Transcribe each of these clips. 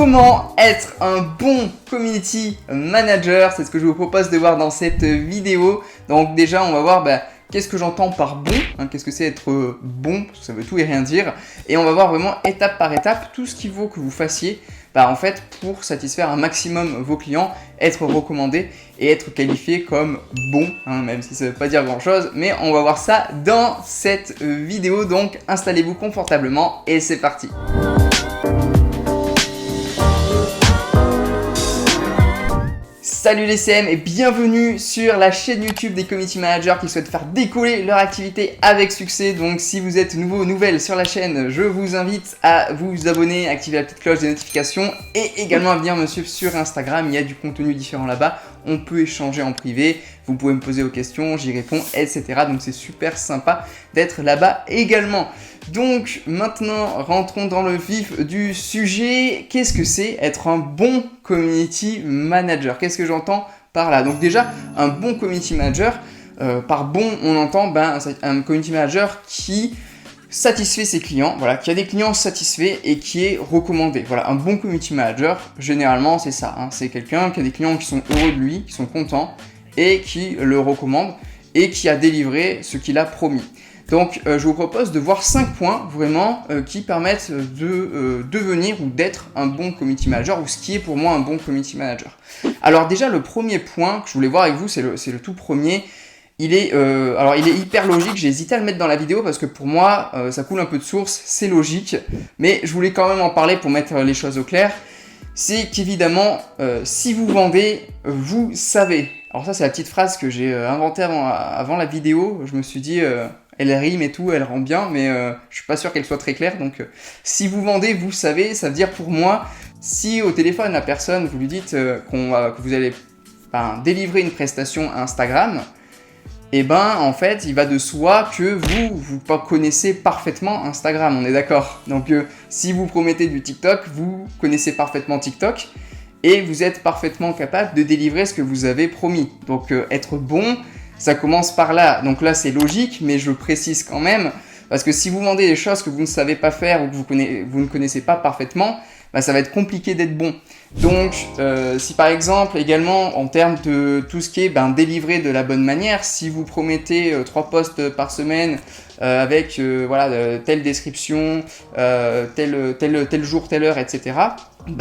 Comment être un bon community manager? C'est ce que je vous propose de voir dans cette vidéo. Donc déjà, on va voir qu'est-ce que j'entends par bon, qu'est-ce que c'est être bon, parce que ça veut tout et rien dire. Et on va voir vraiment étape par étape tout ce qu'il faut que vous fassiez en fait, pour satisfaire un maximum vos clients, être recommandé et être qualifié comme bon, même si ça ne veut pas dire grand chose, mais on va voir ça dans cette vidéo, donc installez-vous confortablement et c'est parti. Salut les CM et bienvenue sur la chaîne YouTube des Community Managers qui souhaitent faire décoller leur activité avec succès. Donc si vous êtes nouveau ou nouvelle sur la chaîne, je vous invite à vous abonner, activer la petite cloche des notifications et également à venir me suivre sur Instagram. Il y a du contenu différent là-bas, on peut échanger en privé, vous pouvez me poser vos questions, j'y réponds, etc. Donc c'est super sympa d'être là-bas également. Donc maintenant, rentrons dans le vif du sujet. Qu'est-ce que c'est être un bon community manager? Qu'est-ce que j'entends par là? Donc déjà, un bon community manager, par bon, on entend un community manager qui satisfait ses clients, voilà, qui a des clients satisfaits et qui est recommandé. Voilà, un bon community manager, généralement, c'est ça. C'est quelqu'un qui a des clients qui sont heureux de lui, qui sont contents et qui le recommandent et qui a délivré ce qu'il a promis. Donc je vous propose de voir 5 points vraiment qui permettent de devenir ou d'être un bon community manager ou ce qui est pour moi un bon community manager. Alors déjà le premier point que je voulais voir avec vous, c'est le tout premier. Il est hyper logique, j'ai hésité à le mettre dans la vidéo parce que pour moi ça coule un peu de source, c'est logique, mais je voulais quand même en parler pour mettre les choses au clair. C'est qu'évidemment, si vous vendez, vous savez. Alors ça c'est la petite phrase que j'ai inventée avant la vidéo, je me suis dit... elle rime et tout, elle rend bien, mais je suis pas sûr qu'elle soit très claire. Donc, si vous vendez, vous savez, ça veut dire pour moi, si au téléphone la personne, vous lui dites que vous allez délivrer une prestation Instagram, en fait, il va de soi que vous connaissez parfaitement Instagram, on est d'accord. Donc, si vous promettez du TikTok, vous connaissez parfaitement TikTok et vous êtes parfaitement capable de délivrer ce que vous avez promis. Donc, être bon. Ça commence par là, donc là c'est logique, mais je précise quand même, parce que si vous vendez des choses que vous ne savez pas faire ou que vous ne connaissez pas parfaitement, ça va être compliqué d'être bon. Donc si par exemple également en termes de tout ce qui est délivré de la bonne manière, si vous promettez 3 posts par semaine avec telle description, tel jour, telle heure, etc.,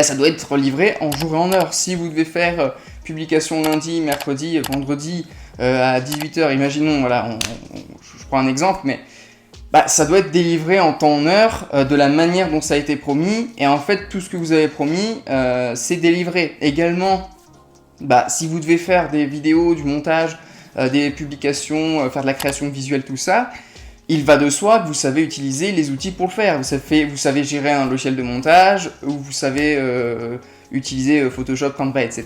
ça doit être livré en jour et en heure. Si vous devez faire publication lundi, mercredi, vendredi, à 18h, imaginons, je prends un exemple, mais ça doit être délivré en temps en heure, de la manière dont ça a été promis, et en fait, tout ce que vous avez promis, c'est délivré. Également, si vous devez faire des vidéos, du montage, des publications, faire de la création visuelle, tout ça, il va de soi que vous savez utiliser les outils pour le faire. Vous savez gérer un logiciel de montage, ou vous savez utiliser Photoshop, Canva, etc.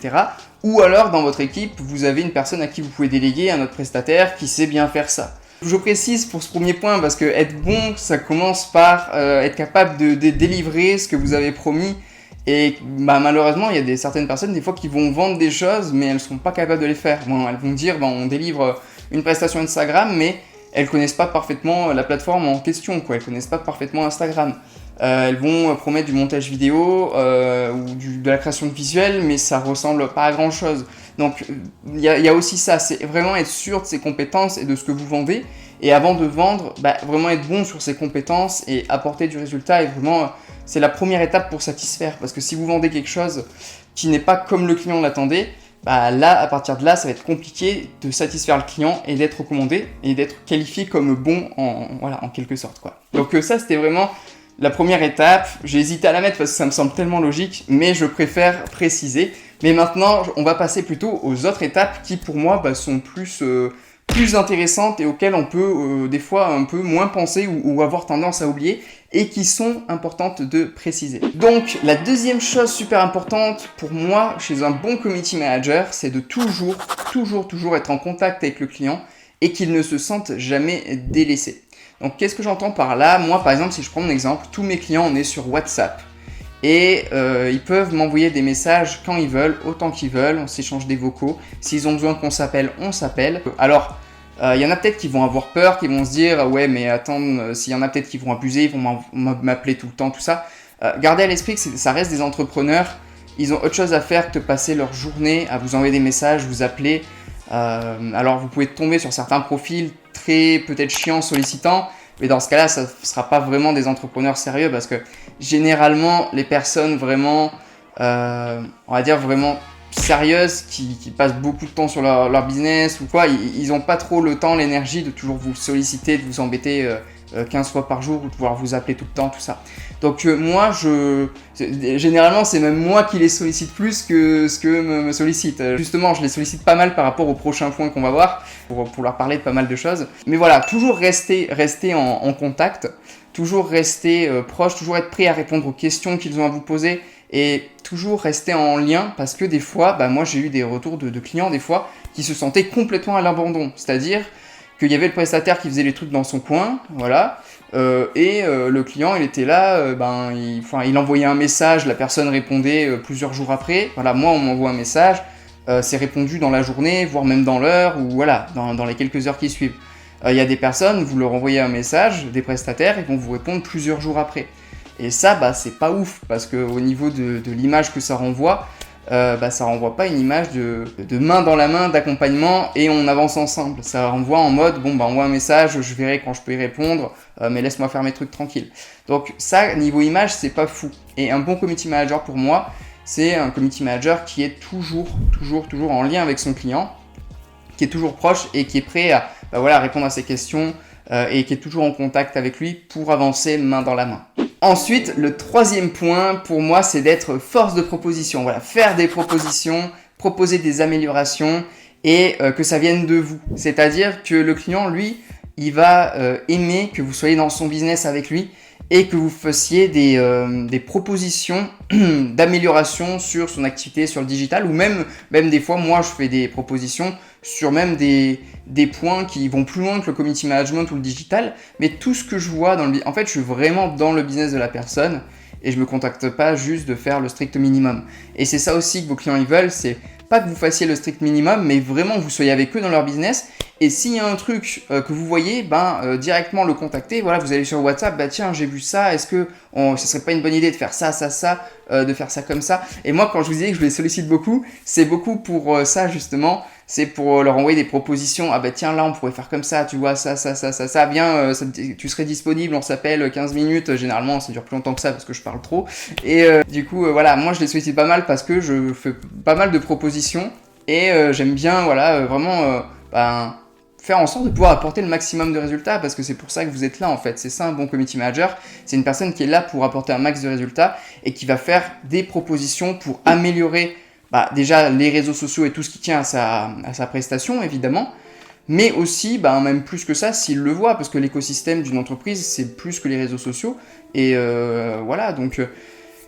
Ou alors, dans votre équipe, vous avez une personne à qui vous pouvez déléguer, un autre prestataire qui sait bien faire ça. Je précise pour ce premier point, parce que être bon, ça commence par être capable de délivrer ce que vous avez promis. Et malheureusement, il y a certaines personnes, des fois, qui vont vendre des choses, mais elles ne sont pas capables de les faire. Bon, elles vont dire, on délivre une prestation Instagram, mais elles ne connaissent pas parfaitement la plateforme en question, elles ne connaissent pas parfaitement Instagram. Elles vont promettre du montage vidéo ou de la création visuelle, mais ça ressemble pas à grand chose. Donc il y a aussi ça, c'est vraiment être sûr de ses compétences et de ce que vous vendez. Et avant de vendre, vraiment être bon sur ses compétences et apporter du résultat. Et vraiment, c'est la première étape pour satisfaire. Parce que si vous vendez quelque chose qui n'est pas comme le client l'attendait, là, à partir de là, ça va être compliqué de satisfaire le client et d'être recommandé et d'être qualifié comme bon en quelque sorte, quoi. Donc ça, c'était vraiment la première étape. J'ai hésité à la mettre parce que ça me semble tellement logique, mais je préfère préciser. Mais maintenant, on va passer plutôt aux autres étapes qui, pour moi, sont plus intéressantes et auxquelles on peut des fois un peu moins penser ou avoir tendance à oublier et qui sont importantes de préciser. Donc, la deuxième chose super importante pour moi chez un bon community manager, c'est de toujours être en contact avec le client et qu'il ne se sente jamais délaissé. Donc, qu'est-ce que j'entends par là? Moi, par exemple, si je prends mon exemple, tous mes clients, on est sur WhatsApp. Et ils peuvent m'envoyer des messages quand ils veulent, autant qu'ils veulent, on s'échange des vocaux. S'ils ont besoin qu'on s'appelle, on s'appelle. Alors, il y en a peut-être qui vont avoir peur, qui vont se dire « Ouais, mais attends, s'il y en a peut-être qui vont abuser, ils vont m'appeler tout le temps, tout ça. » Gardez à l'esprit que ça reste des entrepreneurs, ils ont autre chose à faire que de passer leur journée à vous envoyer des messages, vous appeler. Alors vous pouvez tomber sur certains profils très peut-être chiants, sollicitants, mais dans ce cas-là, ça ne sera pas vraiment des entrepreneurs sérieux parce que généralement, les personnes vraiment, on va dire vraiment sérieuses, qui passent beaucoup de temps sur leur business ou quoi, ils n'ont pas trop le temps, l'énergie de toujours vous solliciter, de vous embêter 15 fois par jour ou de pouvoir vous appeler tout le temps, tout ça. Donc moi, généralement, c'est même moi qui les sollicite plus que ce que me sollicite. Justement, je les sollicite pas mal par rapport au prochain point qu'on va voir, pour leur parler de pas mal de choses. Mais voilà, toujours rester en contact, toujours rester proche, toujours être prêt à répondre aux questions qu'ils ont à vous poser et toujours rester en lien parce que des fois, moi j'ai eu des retours de clients des fois qui se sentaient complètement à l'abandon. C'est-à-dire qu'il y avait le prestataire qui faisait les trucs dans son coin, voilà, et le client il était là, il envoyait un message, la personne répondait plusieurs jours après. Voilà, moi on m'envoie un message, c'est répondu dans la journée, voire même dans l'heure, ou voilà, dans les quelques heures qui suivent. Il y a des personnes, vous leur envoyez un message, des prestataires, ils vont vous répondre plusieurs jours après. Et ça, c'est pas ouf, parce qu'au niveau de l'image que ça renvoie, ça renvoie pas une image de main dans la main, d'accompagnement, et on avance ensemble. Ça renvoie en mode, envoie un message, je verrai quand je peux y répondre, mais laisse-moi faire mes trucs tranquilles. Donc ça, niveau image, c'est pas fou. Et un bon community manager pour moi, c'est un community manager qui est toujours en lien avec son client, qui est toujours proche et qui est prêt à répondre à ses questions et qui est toujours en contact avec lui pour avancer main dans la main. Ensuite, le troisième point pour moi, c'est d'être force de proposition. Voilà, faire des propositions, proposer des améliorations et que ça vienne de vous. C'est-à-dire que le client, lui, il va aimer que vous soyez dans son business avec lui et que vous fassiez des propositions d'amélioration sur son activité, sur le digital, ou même des fois, moi, je fais des propositions sur même des points qui vont plus loin que le community management ou le digital, mais tout ce que je vois en fait, je suis vraiment dans le business de la personne et je me contacte pas juste de faire le strict minimum. Et c'est ça aussi que vos clients ils veulent, c'est pas que vous fassiez le strict minimum, mais vraiment que vous soyez avec eux dans leur business. Et s'il y a un truc que vous voyez, directement le contacter. Voilà, vous allez sur WhatsApp, tiens, j'ai vu ça, est-ce que ce serait pas une bonne idée de faire ça, de faire ça comme ça. Et moi, quand je vous disais que je les sollicite beaucoup, c'est beaucoup pour ça justement. C'est pour leur envoyer des propositions. Tiens, là, on pourrait faire comme ça, tu vois, ça, viens, tu serais disponible, on s'appelle 15 minutes. Généralement, ça dure plus longtemps que ça parce que je parle trop. Et du coup, moi, je les sollicite pas mal parce que je fais pas mal de propositions et j'aime bien, vraiment faire en sorte de pouvoir apporter le maximum de résultats parce que c'est pour ça que vous êtes là en fait. C'est ça un bon community manager, c'est une personne qui est là pour apporter un max de résultats et qui va faire des propositions pour améliorer déjà les réseaux sociaux et tout ce qui tient à sa prestation évidemment, mais aussi même plus que ça s'il le voit parce que l'écosystème d'une entreprise c'est plus que les réseaux sociaux et donc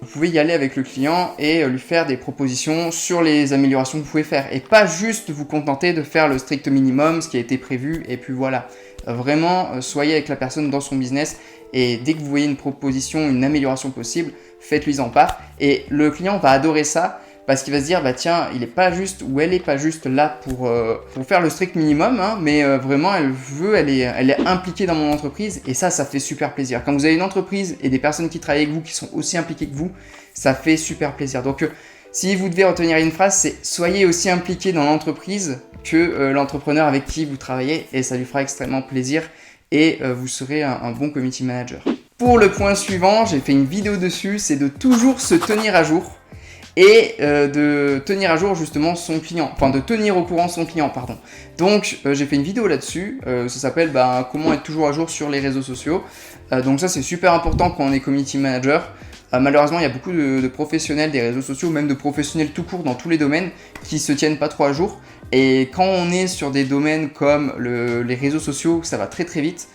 vous pouvez y aller avec le client et lui faire des propositions sur les améliorations que vous pouvez faire et pas juste vous contenter de faire le strict minimum, ce qui a été prévu et puis voilà. Vraiment, soyez avec la personne dans son business et dès que vous voyez une proposition, une amélioration possible, faites-lui en part et le client va adorer ça parce qu'il va se dire tiens, il est pas juste ou elle est pas juste là pour faire le strict minimum, mais vraiment elle est impliquée dans mon entreprise et ça fait super plaisir. Quand vous avez une entreprise et des personnes qui travaillent avec vous qui sont aussi impliquées que vous, ça fait super plaisir. Donc si vous devez retenir une phrase, c'est soyez aussi impliqué dans l'entreprise que l'entrepreneur avec qui vous travaillez et ça lui fera extrêmement plaisir et vous serez un bon community manager. Pour le point suivant, j'ai fait une vidéo dessus, c'est de toujours se tenir à jour. Et de tenir à jour justement son client, de tenir au courant son client, pardon. Donc j'ai fait une vidéo là-dessus, ça s'appelle comment être toujours à jour sur les réseaux sociaux. Donc ça c'est super important quand on est community manager. Malheureusement il y a beaucoup de professionnels des réseaux sociaux, même de professionnels tout court dans tous les domaines, qui se tiennent pas trop à jour. Et quand on est sur des domaines comme les réseaux sociaux, ça va très très vite.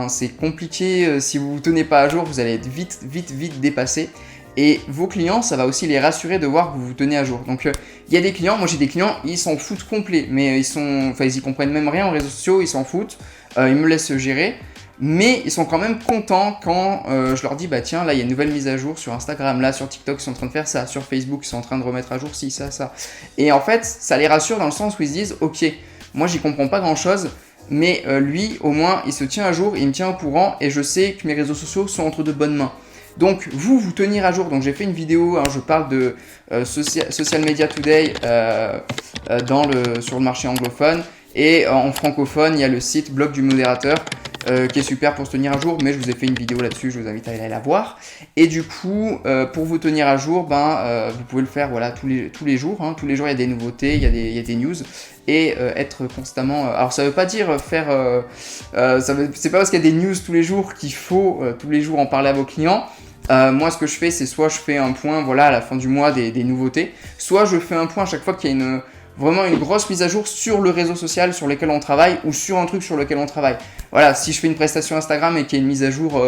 C'est compliqué, si vous vous tenez pas à jour, vous allez être vite dépassé. Et vos clients, ça va aussi les rassurer de voir que vous vous tenez à jour. Donc il y a des clients, moi j'ai des clients, ils s'en foutent complet, mais ils y comprennent même rien aux réseaux sociaux, ils s'en foutent, ils me laissent gérer, mais ils sont quand même contents quand je leur dis tiens, là il y a une nouvelle mise à jour sur Instagram, là sur TikTok ils sont en train de faire ça, sur Facebook ils sont en train de remettre à jour ci, ça. Et en fait, ça les rassure dans le sens où ils se disent ok, moi j'y comprends pas grand chose, mais lui au moins il se tient à jour, il me tient au courant et je sais que mes réseaux sociaux sont entre de bonnes mains. Donc vous tenir à jour. Donc j'ai fait une vidéo, hein, je parle de Social Media Today sur le marché anglophone. Et en francophone, il y a le site Blog du modérateur qui est super pour se tenir à jour, mais je vous ai fait une vidéo là-dessus, je vous invite à aller la voir. Et du coup, pour vous tenir à jour, vous pouvez le faire voilà, tous les jours. Hein. Tous les jours, il y a des nouveautés, il y a des news. Et être constamment... alors ça veut pas dire faire... c'est pas parce qu'il y a des news tous les jours qu'il faut tous les jours en parler à vos clients. Moi, ce que je fais, c'est soit je fais un point voilà, à la fin du mois des nouveautés, soit je fais un point à chaque fois qu'il y a vraiment une grosse mise à jour sur le réseau social sur lequel on travaille ou sur un truc sur lequel on travaille. Voilà, si je fais une prestation Instagram et qu'il y a une mise à jour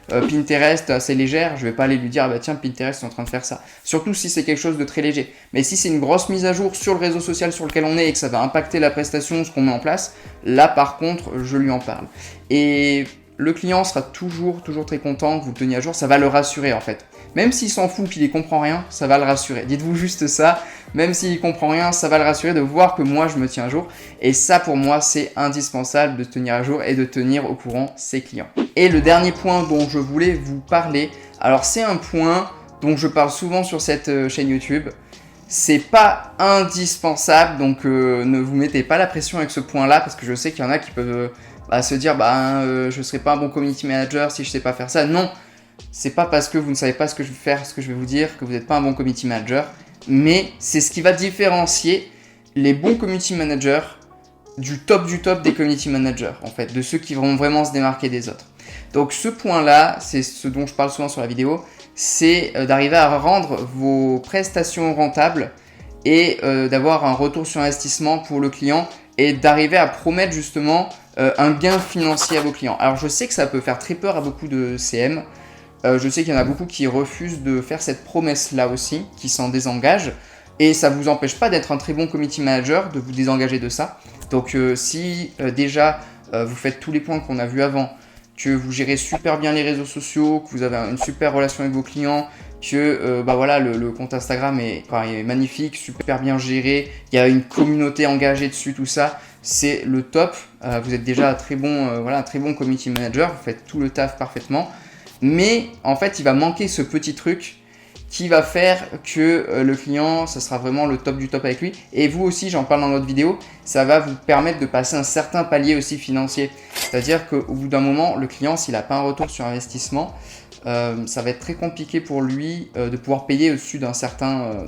Pinterest assez légère, je vais pas aller lui dire, bah tiens, Pinterest est en train de faire ça. Surtout si c'est quelque chose de très léger. Mais si c'est une grosse mise à jour sur le réseau social sur lequel on est et que ça va impacter la prestation, ce qu'on met en place, là par contre, je lui en parle. Et le client sera toujours très content que vous le teniez à jour, ça va le rassurer en fait. Même s'il s'en fout, qu'il y comprend rien, ça va le rassurer. Dites-vous juste ça, même s'il comprend rien, ça va le rassurer de voir que moi je me tiens à jour. Et ça pour moi c'est indispensable de se tenir à jour et de tenir au courant ses clients. Et le dernier point dont je voulais vous parler, alors c'est un point dont je parle souvent sur cette chaîne YouTube. C'est pas indispensable, donc ne vous mettez pas la pression avec ce point-là parce que je sais qu'il y en a qui peuvent se dire je serai pas un bon community manager si je sais pas faire ça. Non, c'est pas parce que vous ne savez pas ce que je vais faire, ce que je vais vous dire, que vous n'êtes pas un bon community manager, mais c'est ce qui va différencier les bons community managers du top des community managers, en fait, de ceux qui vont vraiment se démarquer des autres. Donc ce point-là, c'est ce dont je parle souvent sur la vidéo, c'est d'arriver à rendre vos prestations rentables et d'avoir un retour sur investissement pour le client et d'arriver à promettre justement un gain financier à vos clients. Alors je sais que ça peut faire très peur à beaucoup de CM, je sais qu'il y en a beaucoup qui refusent de faire cette promesse-là aussi, qui s'en désengagent, et ça ne vous empêche pas d'être un très bon community manager, de vous désengager de ça. Donc si déjà vous faites tous les points qu'on a vus avant, que vous gérez super bien les réseaux sociaux, que vous avez une super relation avec vos clients, que le compte Instagram est magnifique, super bien géré, il y a une communauté engagée dessus, tout ça, c'est le top. Vous êtes déjà un très bon community manager, vous faites tout le taf parfaitement. Mais en fait, il va manquer ce petit truc qui va faire que le client, ça sera vraiment le top du top avec lui. Et vous aussi, j'en parle dans notre vidéo, ça va vous permettre de passer un certain palier aussi financier. C'est-à-dire qu'au bout d'un moment, le client, s'il n'a pas un retour sur investissement, ça va être très compliqué pour lui de pouvoir payer au-dessus d'un certain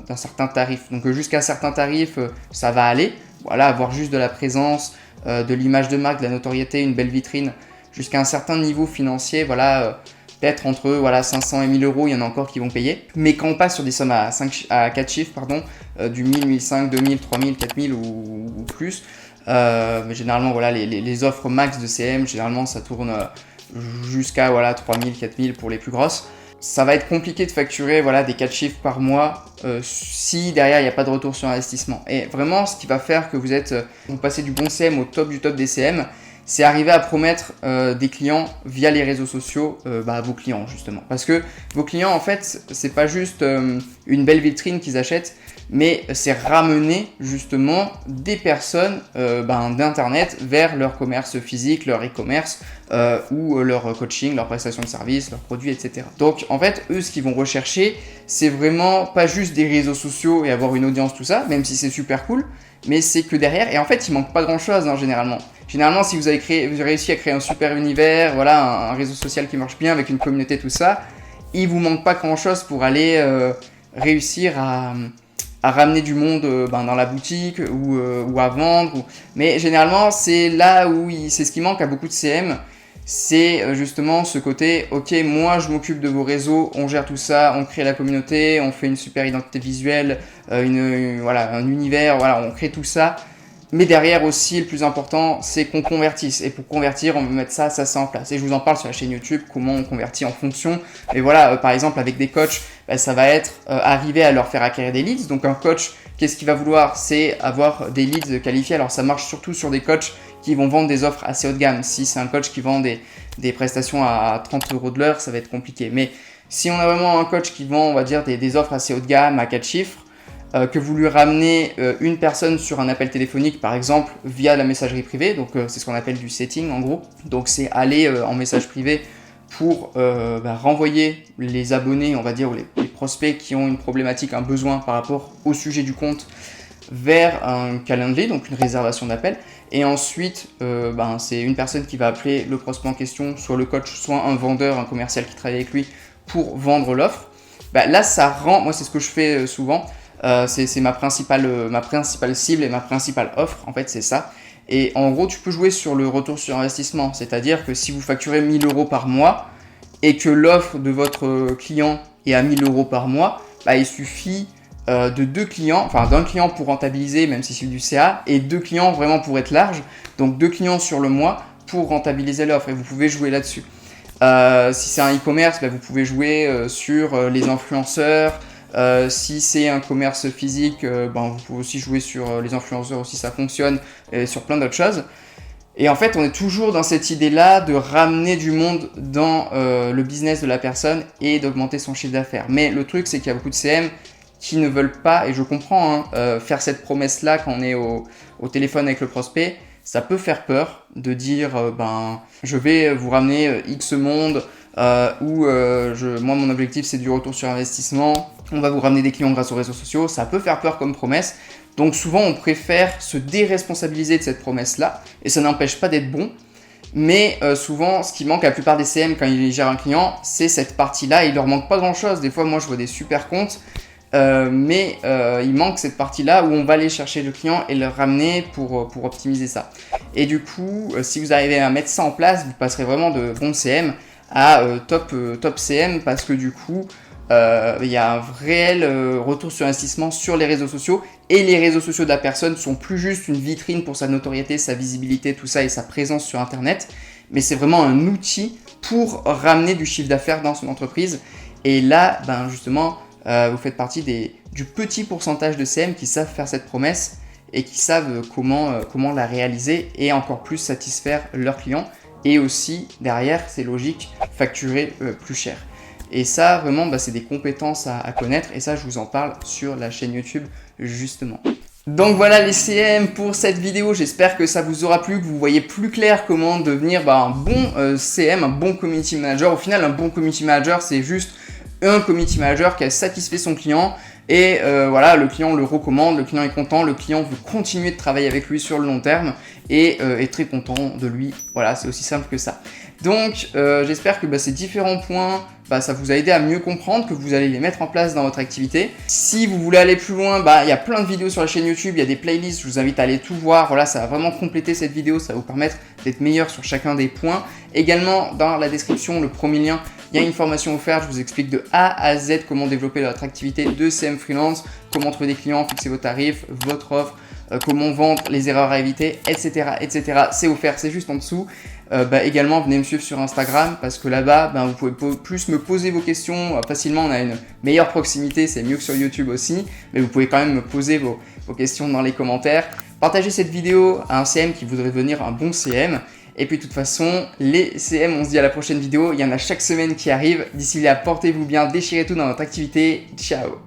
tarif. Donc jusqu'à un certain tarif, ça va aller. Voilà, avoir juste de la présence, de l'image de marque, de la notoriété, une belle vitrine, jusqu'à un certain niveau financier, peut-être entre 500 et 1000 euros, il y en a encore qui vont payer. Mais quand on passe sur des sommes à 4 chiffres, du 1000, 1500, 2000, 3000, 4000 ou plus, mais généralement, les offres max de CM, généralement, ça tourne jusqu'à 3000, 4000 pour les plus grosses. Ça va être compliqué de facturer des 4 chiffres par mois si derrière il n'y a pas de retour sur investissement. Et vraiment, ce qui va faire que vous passez du bon CM au top du top des CM, c'est arriver à promettre des clients via les réseaux sociaux à vos clients justement. Parce que vos clients en fait, c'est pas juste une belle vitrine qu'ils achètent, mais c'est ramener justement des personnes d'internet vers leur commerce physique, leur e-commerce ou leur coaching, leur prestation de service, leurs produits, etc. Donc en fait, eux ce qu'ils vont rechercher, c'est vraiment pas juste des réseaux sociaux et avoir une audience, tout ça, même si c'est super cool, mais c'est que derrière, et en fait il manque pas grand chose généralement. Généralement, si vous avez réussi à créer un super univers, un réseau social qui marche bien avec une communauté, tout ça, il vous manque pas grand chose pour aller réussir à ramener du monde dans la boutique ou à vendre. Mais généralement, c'est là où c'est ce qui manque à beaucoup de CM. C'est justement ce côté, ok, moi je m'occupe de vos réseaux, on gère tout ça, on crée la communauté, on fait une super identité visuelle, un univers, on crée tout ça. Mais derrière aussi, le plus important, c'est qu'on convertisse. Et pour convertir, on veut mettre ça en place. Et je vous en parle sur la chaîne YouTube, comment on convertit en fonction. Et par exemple, avec des coachs, ça va être arriver à leur faire acquérir des leads. Donc un coach, qu'est-ce qu'il va vouloir? C'est avoir des leads qualifiés. Alors ça marche surtout sur des coachs qui vont vendre des offres assez haut de gamme. Si c'est un coach qui vend des prestations à 30 € de l'heure, ça va être compliqué. Mais si on a vraiment un coach qui vend, on va dire, des offres assez haut de gamme à 4 chiffres, que vous lui ramenez une personne sur un appel téléphonique par exemple via la messagerie privée, donc c'est ce qu'on appelle du setting en gros, donc c'est aller en message privé pour renvoyer les abonnés, on va dire, ou les prospects qui ont une problématique, un besoin par rapport au sujet du compte vers un Calendly, donc une réservation d'appel. Et ensuite, c'est une personne qui va appeler le prospect en question, soit le coach, soit un vendeur, un commercial qui travaille avec lui pour vendre l'offre. Là, ça rend, moi c'est ce que je fais souvent, c'est ma principale cible et ma principale offre, en fait c'est ça. Et en gros, tu peux jouer sur le retour sur investissement, c'est-à-dire que si vous facturez 1 000 € par mois et que l'offre de votre client est à 1 000 € par mois, il suffit de 2 clients, enfin d'un client pour rentabiliser, même si c'est du CA, et 2 clients vraiment pour être large, donc 2 clients sur le mois pour rentabiliser l'offre, et vous pouvez jouer là-dessus. Si c'est un e-commerce, vous pouvez jouer sur les influenceurs. Si c'est un commerce physique, vous pouvez aussi jouer sur les influenceurs aussi, ça fonctionne, et sur plein d'autres choses. Et en fait, on est toujours dans cette idée-là de ramener du monde dans le business de la personne et d'augmenter son chiffre d'affaires. Mais le truc, c'est qu'il y a beaucoup de CM qui ne veulent pas, et je comprends, faire cette promesse-là quand on est au téléphone avec le prospect. Ça peut faire peur de dire je vais vous ramener X monde moi mon objectif c'est du retour sur investissement, on va vous ramener des clients grâce aux réseaux sociaux. Ça peut faire peur comme promesse, donc souvent on préfère se déresponsabiliser de cette promesse-là, et ça n'empêche pas d'être bon. Mais souvent, ce qui manque à la plupart des CM quand ils gèrent un client, c'est cette partie-là. Il leur manque pas grand-chose. Des fois, moi je vois des super comptes, mais il manque cette partie-là où on va aller chercher le client et le ramener pour optimiser ça. Et du coup, si vous arrivez à mettre ça en place, vous passerez vraiment de bon CM à top CM, parce que du coup, il y a un réel retour sur investissement sur les réseaux sociaux, et les réseaux sociaux de la personne sont plus juste une vitrine pour sa notoriété, sa visibilité, tout ça, et sa présence sur Internet, mais c'est vraiment un outil pour ramener du chiffre d'affaires dans son entreprise. Et là, justement, vous faites partie du petit pourcentage de CM qui savent faire cette promesse et qui savent comment la réaliser et encore plus satisfaire leurs clients, et aussi derrière, c'est logique, facturer plus cher. Et ça, vraiment, c'est des compétences à connaître, et ça, je vous en parle sur la chaîne YouTube, justement. Donc voilà les CM pour cette vidéo, j'espère que ça vous aura plu, que vous voyez plus clair comment devenir un bon CM, un bon community manager. Au final, un bon community manager, c'est juste un community manager qui a satisfait son client, et le client le recommande, le client est content, le client veut continuer de travailler avec lui sur le long terme et est très content de lui. Voilà, c'est aussi simple que ça. Donc j'espère que ces différents points, ça vous a aidé à mieux comprendre, que vous allez les mettre en place dans votre activité. Si vous voulez aller plus loin, il y a plein de vidéos sur la chaîne YouTube, il y a des playlists, je vous invite à aller tout voir. Voilà, ça va vraiment compléter cette vidéo, ça va vous permettre d'être meilleur sur chacun des points. Également, dans la description, le premier lien, il y a une formation offerte, je vous explique de A à Z comment développer votre activité de CM freelance, comment trouver des clients, fixer vos tarifs, votre offre, comment vendre, les erreurs à éviter, etc. etc. C'est offert, c'est juste en dessous. Également, venez me suivre sur Instagram, parce que là-bas, vous pouvez plus me poser vos questions facilement. On a une meilleure proximité, c'est mieux que sur YouTube aussi, mais vous pouvez quand même me poser vos questions dans les commentaires. Partagez cette vidéo à un CM qui voudrait devenir un bon CM. Et puis de toute façon, les CM, on se dit à la prochaine vidéo. Il y en a chaque semaine qui arrive. D'ici là, portez-vous bien, déchirez tout dans votre activité. Ciao!